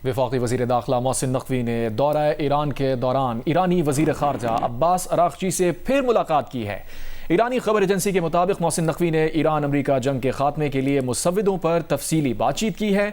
वफाकी वज़ीर दाखिला मोहसिन नकवी ने दौरा ईरान के दौरान ईरानी वज़ीर ख़ारजा अब्बास अराग़ची से फिर मुलाकात की है। ईरानी खबर एजेंसी के मुताबिक मोहसिन नकवी ने ईरान अमरीका जंग के खात्मे के लिए मुसव्विदों पर तफसीली बातचीत की है।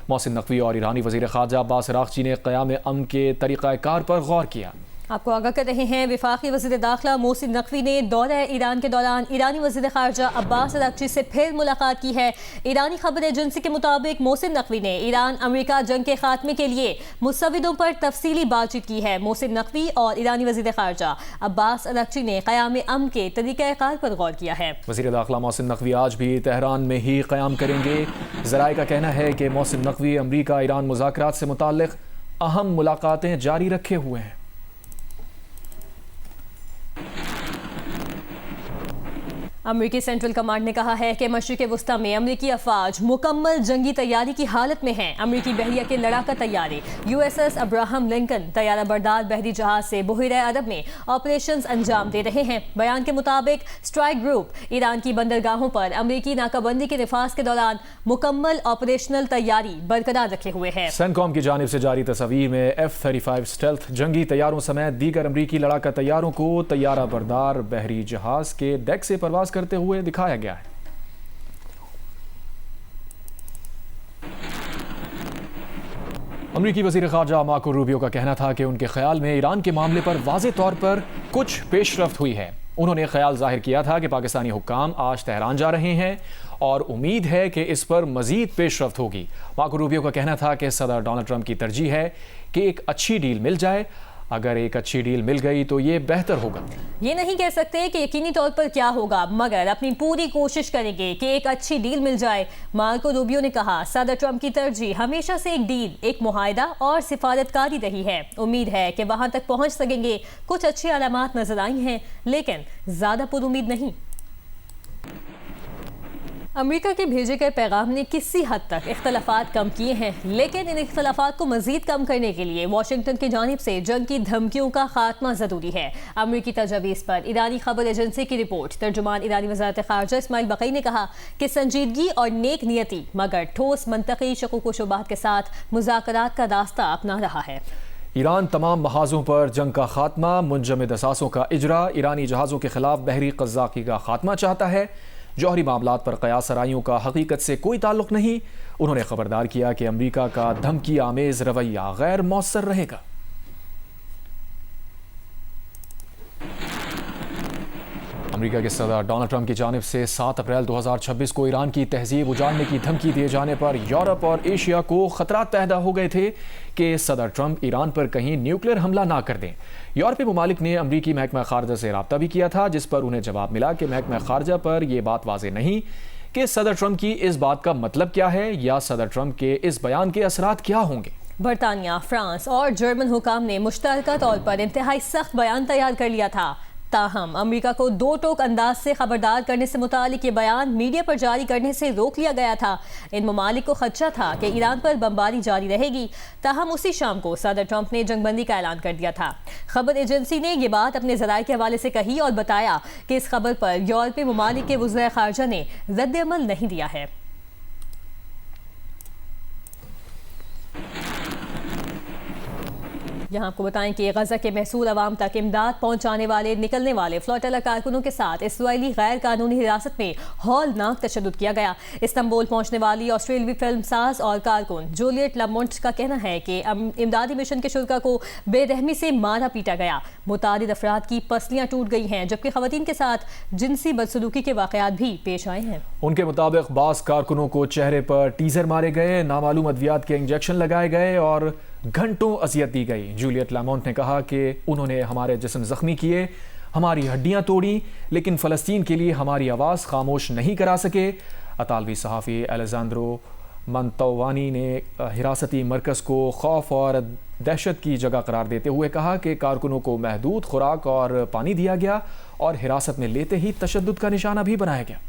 मोहसिन नकवी और ईरानी वज़ीर ख़ारजा अब्बास अराग़ची ने क़याम अमन के तरीक़ाकार पर गौर किया। आपको आगाह कर रहे हैं, वफाकी वज़ीर दाखिला मोहसिन नकवी ने दौरा ईरान के दौरान ईरानी वज़ीर ख़ारजा अब्बास अराग़ची से फिर मुलाकात की है। ईरानी खबर एजेंसी के मुताबिक मोहसिन नकवी ने ईरान अमरीका जंग के खात्मे के लिए मुसव्विदों पर तफसीली बातचीत की है। मोहसिन नकवी और ईरानी वज़ीर ख़ारजा अब्बास अराग़ची ने क़याम अमन के तरीक़ाकार पर गौर किया है। वज़ीर दाखिला मोहसिन नकवी आज भी तेहरान में ही क़याम करेंगे। ज़राए का कहना है कि मोहसिन नकवी अमरीका ईरान मुज़ाकरात से मुताल्लिक़ अहम मुलाकातें जारी रखे हुए हैं। अमरीकी सेंट्रल कमांड ने कहा है कि मशरिक़ वस्ता में अमरीकी अफवाज मुकम्मल जंगी तैयारी की हालत में हैं। अमरीकी बहरिया के लड़ाका तैयारे USS अब्राहम लिंकन तैयारा बरदार बहरी जहाज से बहरीन अरब में ऑपरेशन अंजाम दे रहे हैं। बयान के मुताबिक स्ट्राइक ग्रुप ईरान की बंदरगाहों पर अमरीकी नाकाबंदी के नफाज के दौरान मुकम्मल ऑपरेशनल तैयारी बरकरार रखे हुए है। सेंटकॉम की जानिब से जारी तस्वीर में F-35 स्टेल्थ जंगी तैयारों समेत दीगर अमरीकी लड़ाका तैयारों को तैयारा बरदार बहरी जहाज के डेक से परवाज करते हुए दिखाया गया है। अमरीकी वज़ीर ख़ारजा मार्को रूबियो का कहना था कि उनके ख्याल में ईरान के मामले पर वाज़े तौर पर कुछ पेशरफ्त हुई है। उन्होंने ख्याल जाहिर किया था कि पाकिस्तानी हुक्काम आज तेहरान जा रहे हैं और उम्मीद है कि इस पर मज़ीद पेशरफ्त होगी। मार्को रूबियो का कहना था कि सदर डोनाल्ड ट्रंप की तरजीह है कि एक अच्छी डील मिल जाए। अगर एक अच्छी डील मिल गई तो ये बेहतर होगा। ये नहीं कह सकते कि यकीनी तौर पर क्या होगा, मगर अपनी पूरी कोशिश करेंगे कि एक अच्छी डील मिल जाए। मार्को रूबियो ने कहा, सदर ट्रंप की तरजीह हमेशा से एक डील, एक मुआहदा और सिफारतकारी रही है। उम्मीद है कि वहां तक पहुंच सकेंगे। कुछ अच्छी अलामात नजर आई हैं, लेकिन ज्यादा पुरुमीद नहीं। अमेरिका के भेजे गए पैगाम ने किसी हद तक इख्तलाफात कम किए हैं, लेकिन इन इख्तलाफात को मजीद कम करने के लिए वाशिंगटन की जानिब से जंग की धमकियों का खात्मा ज़रूरी है। अमेरिकी तजवीज़ पर ईरानी खबर एजेंसी की रिपोर्ट। तर्जुमान ईरानी वज़ारत ख़ारजा इस्माइल बक़ई ने कहा कि संजीदगी और नेक नियति मगर ठोस मनतकी शकूक व शुबहात के साथ मुज़ाकरात का रास्ता अपना रहा है। ईरान तमाम महाजों पर जंग का खात्मा, मुंजमद असासों का इजरा, ईरानी जहाज़ों के खिलाफ बहरी क़ज़्ज़ाक़ी का खात्मा चाहता है। जौहरी मामलात पर क़यास आराइयों का हकीकत से कोई ताल्लुक़ नहीं। उन्होंने खबरदार किया कि अमरीका का धमकी आमेज़ रवैया गैर मौसर रहेगा। अमेरिका के सदर डोनाल्ड ट्रंप की जानिब से 7 अप्रैल 2026 को ईरान की तहज़ीब उजाड़ने की धमकी दिए जाने पर यूरोप और एशिया को ख़तरात पैदा हो गए थे कि सदर ट्रंप ईरान पर कहीं न्यूक्लियर हमला ना कर दें। यूरोपीय ममालिक ने अमरीकी महकमा ख़ारजा से रब्ता भी किया था, जिस पर उन्हें जवाब मिला कि महकमा ख़ारजा पर यह बात वाज़ेह नहीं कि सदर ट्रंप की इस बात का मतलब क्या है या सदर ट्रंप के इस बयान के असरात क्या होंगे। बरतानिया, फ्रांस और जर्मन हुकाम ने मुश्तरका तौर पर इंतहाई सख्त बयान तैयार कर लिया था। ताहम अमेरिका को दो टोक अंदाज से खबरदार करने से मुतालिक ये बयान मीडिया पर जारी करने से रोक लिया गया था। इन ममालिक को खदशा था कि ईरान पर बमबारी जारी रहेगी। ताहम उसी शाम को सदर ट्रंप ने जंगबंदी का ऐलान कर दिया था। खबर एजेंसी ने ये बात अपने ज़राए के हवाले से कही और बताया कि इस खबर पर यूरोपीय ममालिक के वज़ीर ख़ारजा ने रद्द-ए-अमल नहीं दिया है। यहाँ आपको बताएं कि गजा के महसूल अवाम तक इमदाद पहुँचाने वाले निकलने वाले फ्लोटिला कारकुनों के साथ इसराइली गैर कानूनी हिरासत में हौलनाक तशद्दुद किया गया। इस्तांबुल पहुँचने वाली ऑस्ट्रेलियावी फिल्म साज और कारकुन जूलियट लामोंट का कहना है कि इमदादी मिशन के शुल्का को बेरहमी से मारा पीटा गया। मुतादिद अफराद की पसलियाँ टूट गई हैं, जबकि खवातीन के साथ जिनसी बदसलूकी के वाक़यात भी पेश आए हैं। उनके मुताबिक बास कारकुनों को चेहरे पर टीजर मारे गए, नामालूम अद्वियात के इंजेक्शन लगाए गए और घंटों अजियत दी गई। जूलियट लामोंट ने कहा कि उन्होंने हमारे जिस्म जख्मी किए, हमारी हड्डियां तोड़ी, लेकिन फ़लस्तीन के लिए हमारी आवाज़ खामोश नहीं करा सके। अतालवी सहाफ़ी एलेजांद्रो मंतवानी ने हिरासती मरकज़ को खौफ और दहशत की जगह करार देते हुए कहा कि कारकुनों को महदूद खुराक और पानी दिया गया और हिरासत में लेते ही तशद्दुद का निशाना भी बनाया गया।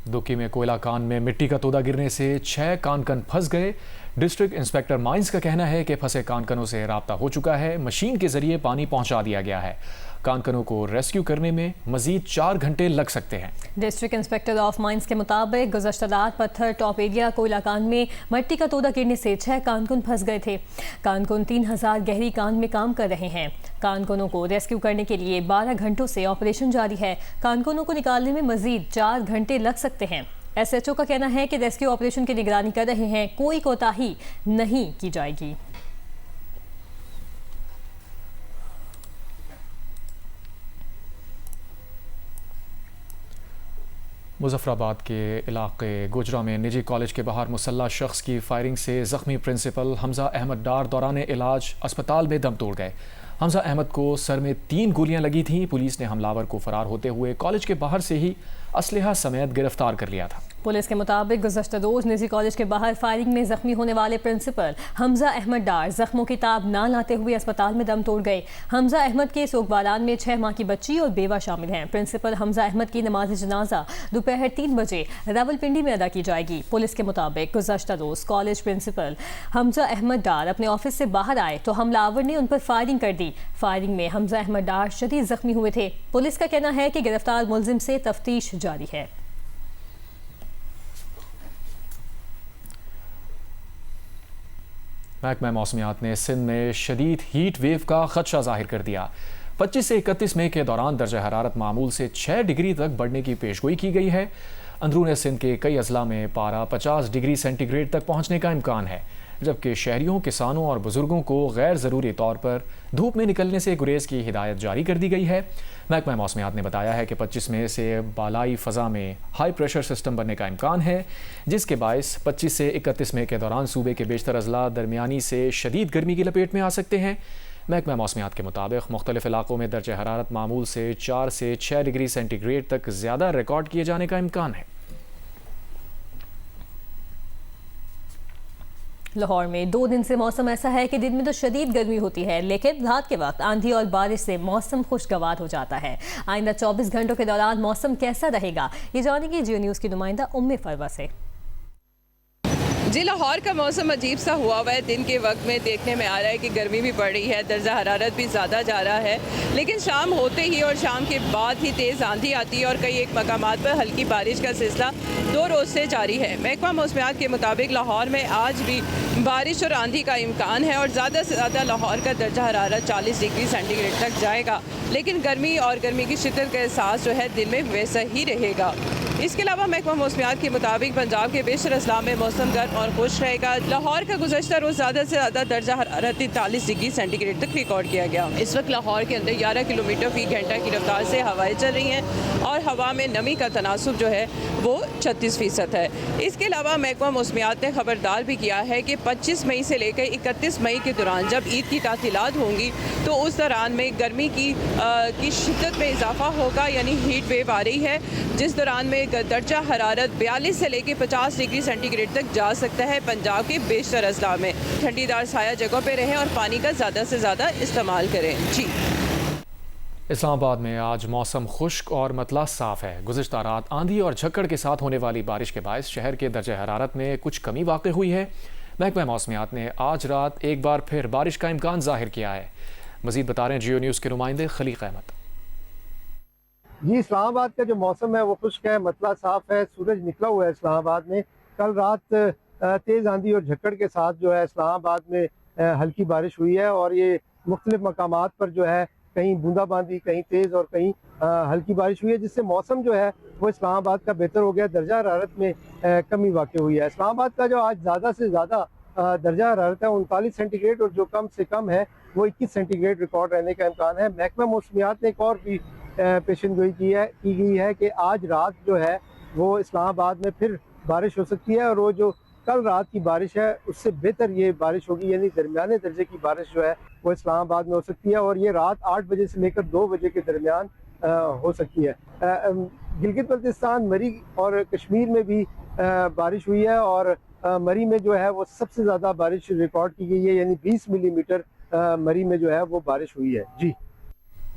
दुक्की में कोयला कान में मिट्टी का तोदा गिरने से 6 कानकन फंस गए। डिस्ट्रिक्ट इंस्पेक्टर माइंस का कहना है कि फंसे कानकनों से राब्ता हो चुका है, मशीन के जरिए पानी पहुंचा दिया गया है। कानकनों को रेस्क्यू करने में मजीद 4 घंटे लग सकते हैं। डिस्ट्रिक्ट इंस्पेक्टर ऑफ माइंस के मुताबिक गुज़श्ता रात पत्थर टॉप एरिया कोयला कान में मिट्टी का तोड़ा गिरने से 6 कानकुन फंस गए थे। कानकुन 3000 गहरी कान में काम कर रहे हैं। कानकुनों को रेस्क्यू करने के लिए 12 घंटों से ऑपरेशन जारी है। कानकुनों को निकालने में मजीद 4 घंटे लग सकते हैं। SHO का कहना है कि रेस्क्यू ऑपरेशन की निगरानी कर रहे हैं, कोई कोताही नहीं की जाएगी। मुजफ्फराबाद के इलाके गुजरा में निजी कॉलेज के बाहर मुसल्लह शख्स की फायरिंग से ज़ख्मी प्रिंसिपल हमजा अहमद डार दौरान इलाज अस्पताल में दम तोड़ गए। हमजा अहमद को सर में 3 गोलियां लगी थीं। पुलिस ने हमलावर को फरार होते हुए कॉलेज के बाहर से ही असलहा समेत गिरफ्तार कर लिया था। पुलिस के मुताबिक गुज़श्ता रोज निजी कॉलेज के बाहर फायरिंग में जख्मी होने वाले प्रिंसिपल हमजा अहमद डार जख्मों की ताब न लाते हुए अस्पताल में दम तोड़ गए। हमजा अहमद के सोगबारान में 6 माह की बच्ची और बेवा शामिल हैं। प्रिंसिपल हमजा अहमद की नमाज जनाजा दोपहर 3 बजे रावलपिंडी में अदा की जाएगी। पुलिस के मुताबिक गुज़श्ता रोज कॉलेज प्रिंसिपल हमजा अहमद डार अपने ऑफिस से बाहर आए तो हमलावर ने उन पर फायरिंग कर दी। फायरिंग में हमजा अहमद डार शदीद जख्मी हुए थे। पुलिस का कहना है कि गिरफ्तार मुलजिम से तफ्तीश जारी है। महकमा मौसमियात ने सिंध में शदीद हीट वेव का खदशा जाहिर कर दिया। 25 से 31 मई के दौरान दर्जा हरारत मामूल से 6 डिग्री तक बढ़ने की पेशगोई की गई है। अंदरून सिंध के कई अजला में पारा 50 डिग्री सेंटीग्रेड तक पहुंचने का इम्कान है, जबकि शहरियों, किसानों और बुजुर्गों को गैर ज़रूरी तौर पर धूप में निकलने से गुरेज की हिदायत जारी कर दी गई है। महकमा मौसमियात ने बताया है कि 25 मई से बालाई फ़ज़ा में हाई प्रेशर सिस्टम बनने का इम्कान है, जिसके बायस 25 से 31 मई के दौरान सूबे के बेशतर अजला दरमियानी से शदीद गर्मी की लपेट में आ सकते हैं। महकमा मौसमियात के मुताबिक मुख्तलिफ इलाकों में दर्जा हरारत मामूल से 4 से 6 डिग्री सेंटीग्रेड तक ज़्यादा रिकॉर्ड किए जाने का इम्कान है। लाहौर में 2 दिन से मौसम ऐसा है कि दिन में तो शदीद गर्मी होती है, लेकिन रात के वक्त आंधी और बारिश से मौसम खुशगवार हो जाता है। आइंदा 24 घंटों के दौरान मौसम कैसा रहेगा, ये जानेंगे जियो न्यूज़ की नुमाइंदा उम्मे फरवा से। जी, लाहौर का मौसम अजीब सा हुआ हुआ है। दिन के वक्त में देखने में आ रहा है कि गर्मी भी बढ़ रही है, दर्जा हरारत भी ज़्यादा जा रहा है, लेकिन शाम होते ही और शाम के बाद ही तेज़ आंधी आती है और कई एक मकामात पर हल्की बारिश का सिलसिला 2 रोज़ से जारी है। महकमा मौसमियात के मुताबिक लाहौर में आज भी बारिश और आंधी का इम्कान है और ज़्यादा से ज़्यादा लाहौर का दर्जा हरारत 40 डिग्री सेंटीग्रेड तक जाएगा, लेकिन गर्मी और गर्मी की शिद्दत का एहसास जो है दिन में वैसा ही रहेगा। इसके अलावा महकमा मौसमियात के मुताबिक पंजाब के बेशतर अजला में मौसम गर्म और खुश रहेगा। लाहौर का गुज़श्ता रोज़ ज़्यादा से ज़्यादा दर्जा हरारत 43 डिग्री सेंटीग्रेड तक रिकॉर्ड किया गया। इस वक्त लाहौर के अंदर 11 किलोमीटर फ़ी घंटा की रफ्तार से हवाएं चल रही हैं और हवा में नमी का तनासुब जो है वो 36% है। इसके अलावा महकमा मौसमियात ने खबरदार भी किया है कि 25 मई से लेकर 31 मई के दौरान जब ईद की तातीलात होंगी तो उस दौरान में गर्मी की शिद्दत में इजाफा होगा, यानी हीट वेव आ रही है, जिस दौरान में दर्जा हरारत 42 से लेकर 50 डिग्री सेंटीग्रेड तक जा सकता है। पंजाब के बेशतर अजला में ठंडीदार साया जगह पे रहें और पानी का ज़्यादा से ज़्यादा इस्तेमाल करें। जी, इस्लामाबाद में आज मौसम खुश्क और मतला साफ है। गुज़िश्ता रात आंधी और झक्कड़ के साथ होने वाली बारिश के बायस शहर के दर्जे हरारत में कुछ कमी वाक़ई हुई है। महकमा मौसमियात ने आज रात एक बार फिर बारिश का इम्कान जाहिर किया है। मज़ीद बता रहे हैं जियो न्यूज़ के नुमाइंदे खलीक अहमद। जी, इस्लामाबाद का जो मौसम है वो खुश्क है, मतला साफ है, सूरज निकला हुआ है इस्लामाबाद में। कल रात तेज़ आंधी और झक्कड़ के साथ जो है इस्लामाबाद में हल्की बारिश हुई है और ये मुख्तलिफ मकामात पर जो है कहीं बूंदाबांदी, कहीं तेज़ और कहीं हल्की बारिश हुई है, जिससे मौसम जो है वो इस्लामाबाद का बेहतर हो गया। दर्जा हरारत में कमी वाक़ई हुई है। इस्लामाबाद का जो आज ज़्यादा से ज़्यादा दर्जा हरारत है 39 सेंटीग्रेड और जो कम से कम है वो 21 सेंटीग्रेड रिकॉर्ड रहने का इम्कान है। महकमा मौसमियात ने एक और भी पेशेनगोई की गई है कि आज रात जो है वो इस्लामाबाद में फिर बारिश हो सकती है और वो जो कल रात की बारिश है उससे बेहतर ये बारिश होगी, यानी दरमियाने दर्जे की बारिश जो है वो इस्लामाबाद में हो सकती है और ये रात 8 बजे से लेकर 2 बजे के दरमियान हो सकती है। गिलगित बल्तिस्तान, मरी और कश्मीर में भी बारिश हुई है और मरी में जो है वो सबसे ज़्यादा बारिश रिकॉर्ड की गई है, यानी 20 मिलीमीटर मरी में जो है वो बारिश हुई है। जी,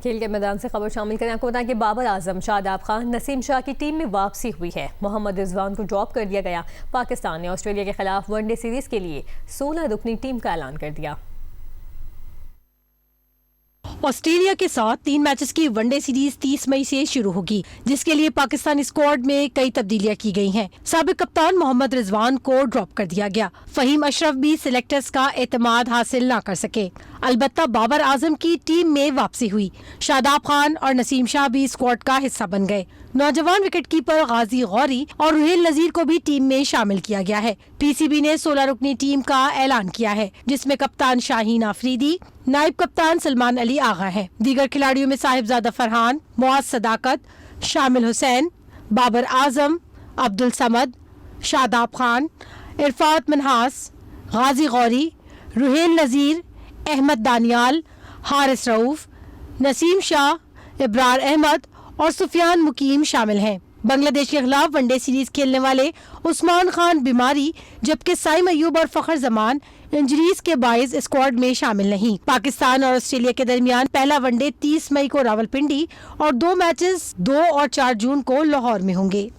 खेल के मैदान से खबर शामिल करें। आपको बताएं कि बाबर आजम, शादाब खान, नसीम शाह की टीम में वापसी हुई है। मोहम्मद रिजवान को ड्रॉप कर दिया गया। पाकिस्तान ने ऑस्ट्रेलिया के खिलाफ वनडे सीरीज के लिए 16 रुकनी टीम का ऐलान कर दिया। ऑस्ट्रेलिया के साथ 3 मैचेस की वनडे सीरीज 30 मई से शुरू होगी, जिसके लिए पाकिस्तानी स्क्वाड में कई तब्दीलियां की गई हैं। साबिक कप्तान मोहम्मद रिजवान को ड्रॉप कर दिया गया। फहीम अशरफ भी सिलेक्टर्स का एतमाद हासिल न कर सके। अलबत्ता बाबर आजम की टीम में वापसी हुई। शादाब खान और नसीम शाह भी स्क्वाड का हिस्सा बन गए। नौजवान विकेटकीपर गाजी गौरी और रुहेल नजीर को भी टीम में शामिल किया गया है। पीसीबी ने 16 रुकनी टीम का ऐलान किया है, जिसमें कप्तान शाहीन आफरीदी, नायब कप्तान सलमान अली आगा है। दीगर खिलाड़ियों में साहिबजादा फरहान, मुआज सदाकत, शामिल हुसैन, बाबर आजम, अब्दुल समद, शादाब खान, इरफात मनहास, गाजी गौरी, रुहेल नजीर, अहमद दानियाल, हारिस रऊफ, नसीम शाह, इब्रार अहमद और सुफियान मुकीम शामिल हैं। बांग्लादेश के खिलाफ वनडे सीरीज खेलने वाले उस्मान खान बीमारी, जबकि साइम अयूब और फखर जमान इंजरीज के बाइस स्क्वाड में शामिल नहीं। पाकिस्तान और ऑस्ट्रेलिया के दरमियान पहला वनडे 30 मई को रावलपिंडी और 2 मैचेस 2 और 4 जून को लाहौर में होंगे।